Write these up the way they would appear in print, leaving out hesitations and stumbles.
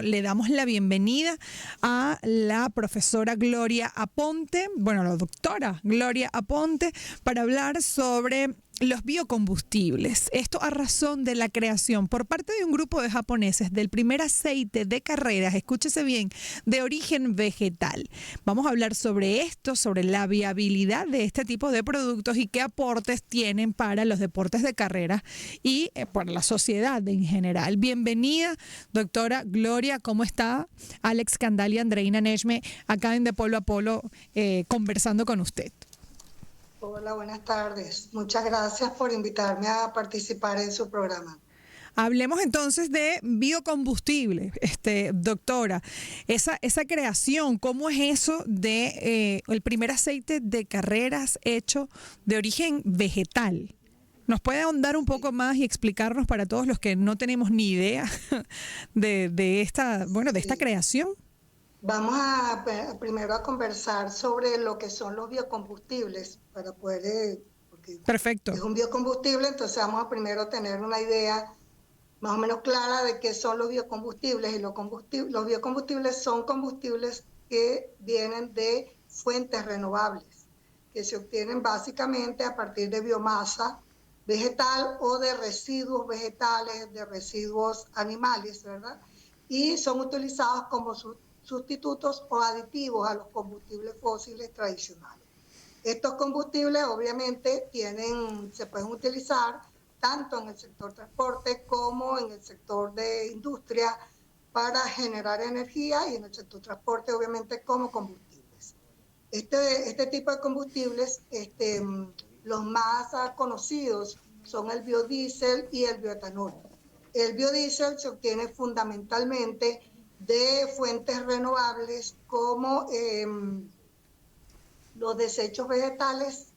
Le damos la bienvenida a la profesora Gloria Aponte, bueno, la doctora Gloria Aponte, para hablar sobre los biocombustibles. Esto a razón de la creación por parte de un grupo de japoneses del primer aceite de carreras, escúchese bien, de origen vegetal. Vamos a hablar sobre esto, sobre la viabilidad de este tipo de productos y qué aportes tienen para los deportes de carreras y para la sociedad en general. Bienvenida, doctora Gloria, ¿cómo está? Alex Candal y Andreina Neshme, acá en De Polo a Polo, conversando con usted. Hola, buenas tardes. Muchas gracias por invitarme a participar en su programa. Hablemos entonces de biocombustible, doctora. Esa creación, ¿cómo es eso de el primer aceite de carreras hecho de origen vegetal? ¿Nos puede ahondar un poco más y explicarnos para todos los que no tenemos ni idea de esta creación? Vamos a primero a conversar sobre lo que son los biocombustibles para poder, porque Perfecto. es un biocombustible, entonces vamos a primero tener una idea más o menos clara de qué son los biocombustibles. Y los biocombustibles son combustibles que vienen de fuentes renovables, que se obtienen básicamente a partir de biomasa vegetal o de residuos vegetales, de residuos animales, ¿verdad? Y son utilizados como sustitutos o aditivos a los combustibles fósiles tradicionales. Estos combustibles obviamente se pueden utilizar tanto en el sector transporte como en el sector de industria para generar energía y en el sector transporte obviamente como combustibles. Este tipo de combustibles, los más conocidos son el biodiesel y el bioetanol. El biodiesel se obtiene fundamentalmente de fuentes renovables como los desechos vegetales,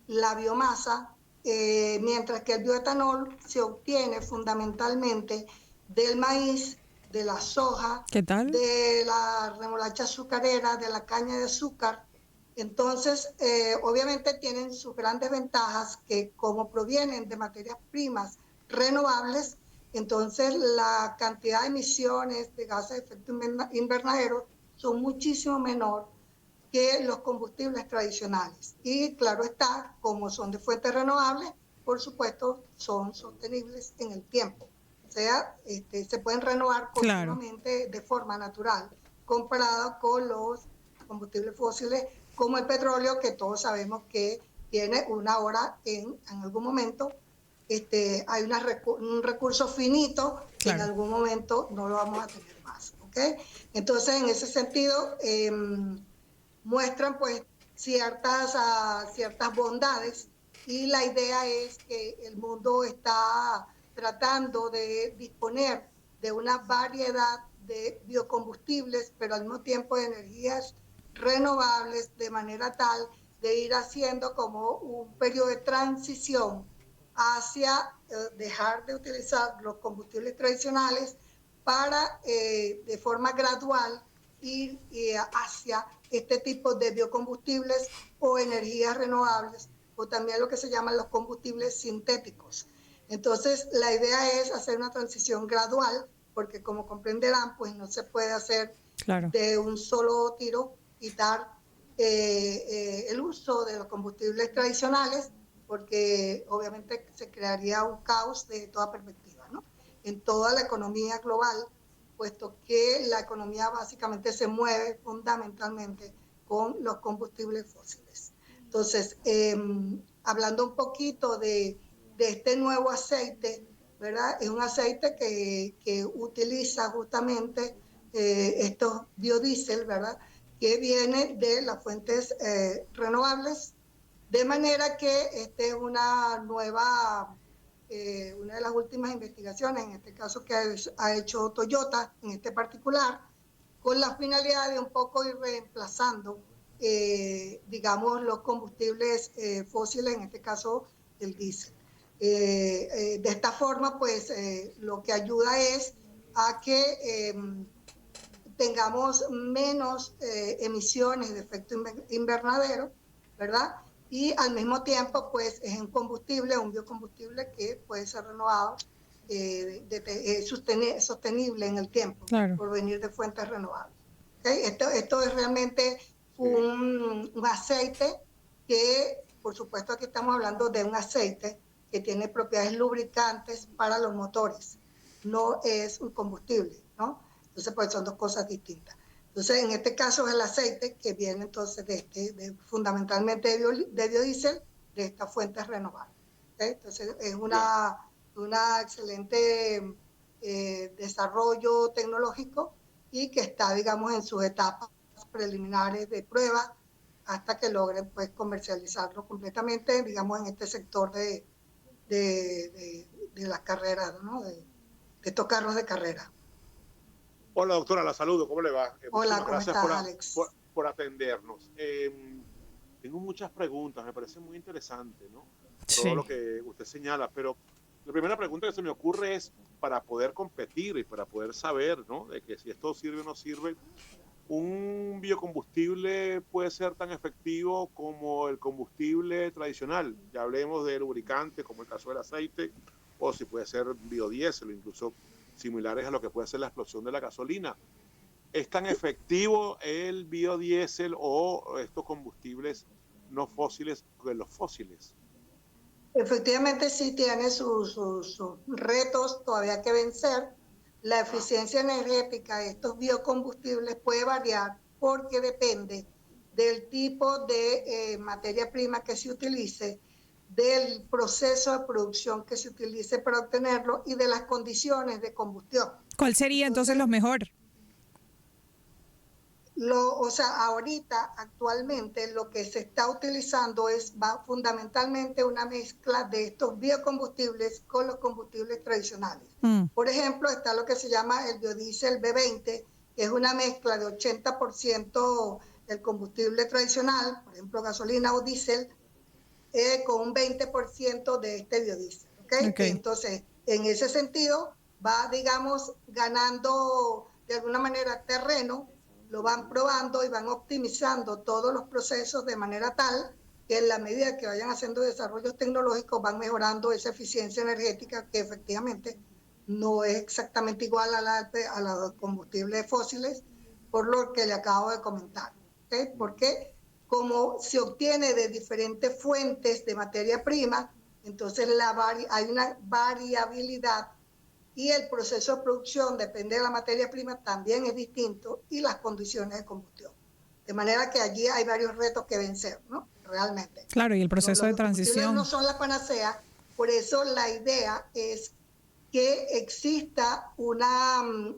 la biomasa, mientras que el bioetanol se obtiene fundamentalmente del maíz, de la soja, ¿Qué tal? de la remolacha azucarera, de la caña de azúcar. Entonces, obviamente tienen sus grandes ventajas que como provienen de materias primas renovables, entonces la cantidad de emisiones de gases de efecto invernadero son muchísimo menor que los combustibles tradicionales. Y claro está, como son de fuentes renovables, por supuesto, son sostenibles en el tiempo. O sea, se pueden renovar continuamente de forma natural, comparado con los combustibles fósiles como el petróleo, que todos sabemos que tiene una hora en algún momento. Hay un recurso finito que en algún momento no lo vamos a tener más. ¿Okay? Entonces, en ese sentido, muestran pues ciertas bondades y la idea es que el mundo está tratando de disponer de una variedad de biocombustibles, pero al mismo tiempo de energías renovables, de manera tal de ir haciendo como un periodo de transición hacia dejar de utilizar los combustibles tradicionales para de forma gradual ir hacia este tipo de biocombustibles o energías renovables, o también lo que se llaman los combustibles sintéticos. Entonces, la idea es hacer una transición gradual, porque como comprenderán, pues no se puede hacer de un solo tiro, quitar el uso de los combustibles tradicionales, porque obviamente se crearía un caos de toda perspectiva, ¿no? En toda la economía global, puesto que la economía básicamente se mueve fundamentalmente con los combustibles fósiles. Entonces, hablando un poquito de este nuevo aceite, ¿verdad? Es un aceite que utiliza justamente estos biodiesel, ¿verdad? Que viene de las fuentes renovables, de manera que esta es una de las últimas investigaciones, en este caso que ha hecho Toyota, en este particular, con la finalidad de un poco ir reemplazando, digamos, los combustibles fósiles, en este caso el diésel. De esta forma, pues, lo que ayuda es a que tengamos menos emisiones de efecto invernadero, ¿verdad? Y al mismo tiempo, pues es un combustible, un biocombustible que puede ser renovado sostenible en el tiempo, Claro. por venir de fuentes renovables. ¿Okay? Esto es realmente un aceite que, por supuesto, aquí estamos hablando de un aceite que tiene propiedades lubricantes para los motores, no es un combustible, ¿no? Entonces, pues son dos cosas distintas. Entonces, en este caso es el aceite que viene entonces fundamentalmente de biodiesel, de estas fuentes renovables. ¿Okay? Entonces, es una excelente desarrollo tecnológico y que está, digamos, en sus etapas preliminares de prueba hasta que logren, pues, comercializarlo completamente, digamos, en este sector de las carreras, ¿no? De estos carros de carrera. Hola, doctora, la saludo. ¿Cómo le va? Hola, Muchísimas ¿cómo gracias estás, Alex? por atendernos. Tengo muchas preguntas, me parece muy interesante, ¿no? Sí. Todo lo que usted señala, pero la primera pregunta que se me ocurre es, para poder competir y para poder saber, ¿no?, de que si esto sirve o no sirve, ¿un biocombustible puede ser tan efectivo como el combustible tradicional? Ya hablemos de lubricantes, como el caso del aceite, o si puede ser biodiesel, incluso similares a lo que puede ser la explosión de la gasolina. ¿Es tan efectivo el biodiesel o estos combustibles no fósiles que los fósiles? Efectivamente, sí tiene sus retos todavía que vencer. La eficiencia energética de estos biocombustibles puede variar porque depende del tipo de materia prima que se utilice, del proceso de producción que se utilice para obtenerlo y de las condiciones de combustión. ¿Cuál sería entonces lo mejor? O sea, ahorita, actualmente, lo que se está utilizando va fundamentalmente una mezcla de estos biocombustibles con los combustibles tradicionales. Por ejemplo, está lo que se llama el biodiesel B20, que es una mezcla de 80% del combustible tradicional, por ejemplo, gasolina o diésel, con un 20% de este biodiesel. ¿Okay? Entonces, en ese sentido, va, digamos, ganando de alguna manera terreno, lo van probando y van optimizando todos los procesos de manera tal que en la medida que vayan haciendo desarrollos tecnológicos van mejorando esa eficiencia energética que efectivamente no es exactamente igual a los combustibles fósiles, por lo que le acabo de comentar. ¿Okay? Porque como se obtiene de diferentes fuentes de materia prima, entonces hay una variabilidad y el proceso de producción, depende de la materia prima, también es distinto y las condiciones de combustión. De manera que allí hay varios retos que vencer, ¿no? Realmente. Claro, y el proceso de transición. Los combustibles no son la panacea, por eso la idea es que exista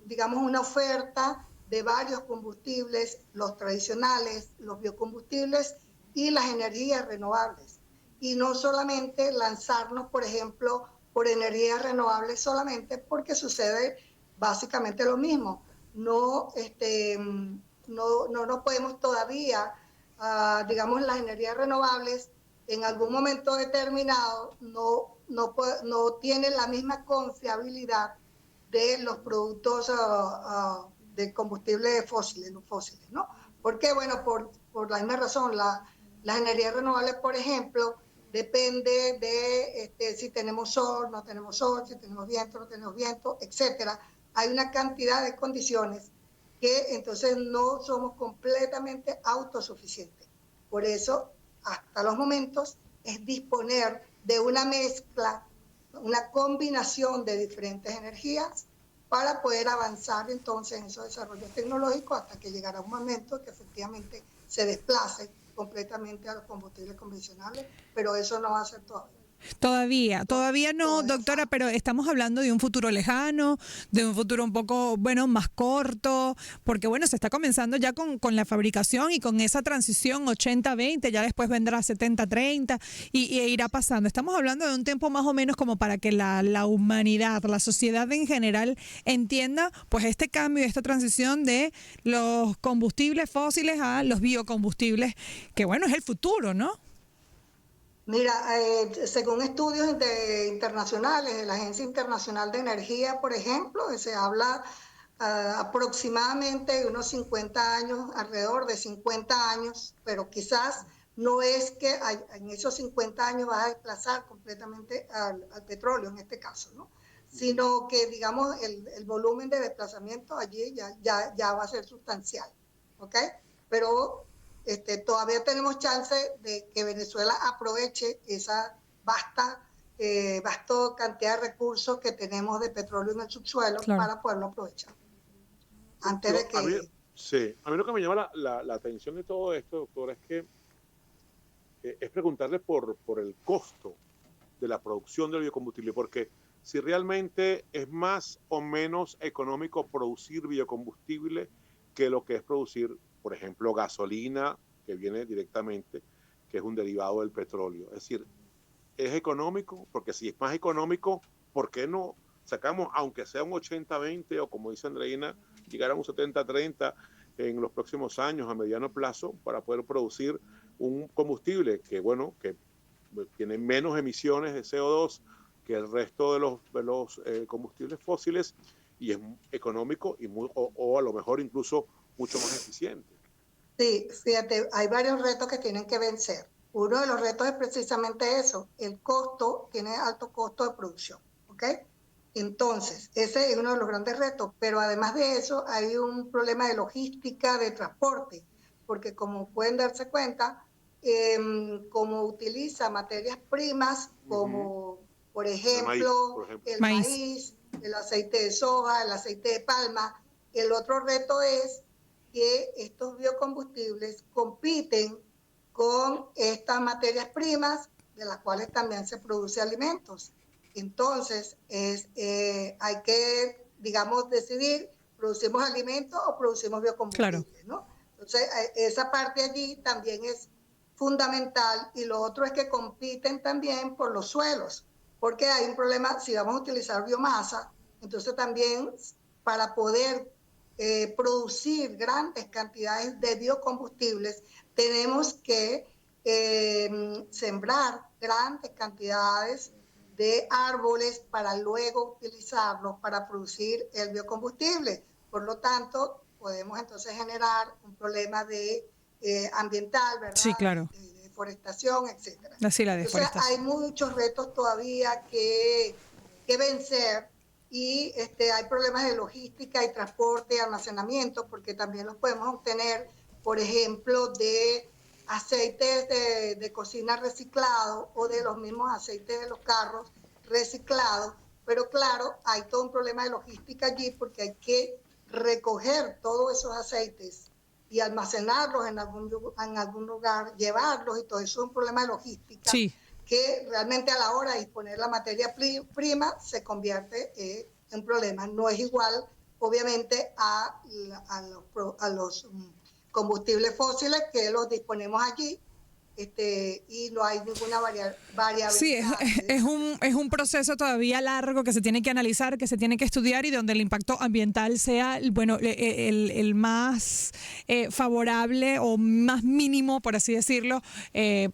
digamos, una oferta de varios combustibles, los tradicionales, los biocombustibles y las energías renovables. Y no solamente lanzarnos, por ejemplo, por energías renovables solamente, porque sucede básicamente lo mismo. No podemos todavía, digamos, las energías renovables en algún momento determinado no tienen la misma confiabilidad de los productos de combustibles fósiles, ¿no? ¿Por qué? Bueno, por la misma razón, las energías renovables, por ejemplo, depende de si tenemos sol, no tenemos sol, si tenemos viento, no tenemos viento, etcétera. Hay una cantidad de condiciones que entonces no somos completamente autosuficientes. Por eso, hasta los momentos, es disponer de una mezcla, una combinación de diferentes energías para poder avanzar entonces en esos desarrollos tecnológicos hasta que llegará un momento que efectivamente se desplace completamente a los combustibles convencionales, pero eso no va a ser todavía. Todavía no, doctora, pero estamos hablando de un futuro lejano, de un futuro un poco, bueno, más corto, porque bueno, se está comenzando ya con la fabricación y con esa transición 80-20, ya después vendrá 70-30 y irá pasando. Estamos hablando de un tiempo más o menos como para que la humanidad, la sociedad en general entienda pues este cambio, esta transición de los combustibles fósiles a los biocombustibles, que bueno, es el futuro, ¿no? Mira, según estudios internacionales de la Agencia Internacional de Energía, por ejemplo, se habla aproximadamente de unos 50 años, alrededor de 50 años, pero quizás no es que en esos 50 años vas a desplazar completamente al petróleo en este caso, ¿no? sino que, digamos, el volumen de desplazamiento allí ya va a ser sustancial, ¿ok? Pero todavía tenemos chance de que Venezuela aproveche esa vasta cantidad de recursos que tenemos de petróleo en el subsuelo para poderlo aprovechar. Antes de que... Sí, a mí lo que me llama la atención de todo esto, doctor, es que es preguntarle por el costo de la producción del biocombustible, porque si realmente es más o menos económico producir biocombustible que lo que es producir, por ejemplo, gasolina, que viene directamente, que es un derivado del petróleo. Es decir, es económico, porque si es más económico, ¿por qué no sacamos, aunque sea un 80-20 o como dice Andreina, llegar a un 70-30 en los próximos años a mediano plazo para poder producir un combustible que, bueno, que tiene menos emisiones de CO2 que el resto de los combustibles fósiles y es económico y o a lo mejor incluso mucho más eficiente? Sí, fíjate, hay varios retos que tienen que vencer. Uno de los retos es precisamente eso, el costo, tiene alto costo de producción, ¿ok? Entonces, ese es uno de los grandes retos, pero además de eso hay un problema de logística, de transporte, porque como pueden darse cuenta, como utiliza materias primas como, por ejemplo, el maíz, el aceite de soja, el aceite de palma, el otro reto es que estos biocombustibles compiten con estas materias primas de las cuales también se produce alimentos. Entonces, hay que, digamos, decidir, ¿producimos alimentos o producimos biocombustibles? Claro. ¿No? Entonces, esa parte allí también es fundamental y lo otro es que compiten también por los suelos, porque hay un problema, si vamos a utilizar biomasa, entonces también para poder producir grandes cantidades de biocombustibles, tenemos que sembrar grandes cantidades de árboles para luego utilizarlos para producir el biocombustible. Por lo tanto, podemos entonces generar un problema de ambiental, ¿verdad? Sí, claro. De deforestación, etcétera. Así la deforestación. Entonces, hay muchos retos todavía que vencer y hay problemas de logística y transporte y almacenamiento, porque también los podemos obtener, por ejemplo, de aceites de cocina reciclados o de los mismos aceites de los carros reciclados, pero claro, hay todo un problema de logística allí porque hay que recoger todos esos aceites y almacenarlos en algún lugar, llevarlos y todo eso es un problema de logística. Sí. Que realmente a la hora de disponer la materia prima se convierte en problema. No es igual, obviamente, a los combustibles fósiles que los disponemos allí y no hay ninguna variabilidad. Sí, es un proceso todavía largo que se tiene que analizar, que se tiene que estudiar y donde el impacto ambiental sea bueno el más favorable o más mínimo, por así decirlo,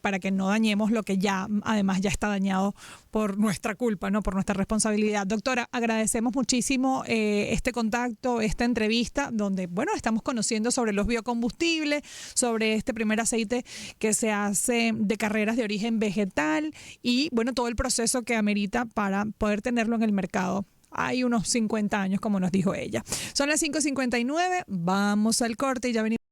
para que no dañemos lo que ya además ya está dañado por nuestra culpa, ¿no? Por nuestra responsabilidad. Doctora, agradecemos muchísimo este contacto, esta entrevista, donde bueno estamos conociendo sobre los biocombustibles, sobre este primer aceite que se hace de carreras de origen vegetal y bueno todo el proceso que amerita para poder tenerlo en el mercado. Hay unos 50 años, como nos dijo ella. Son las 5:59, vamos al corte y ya venimos.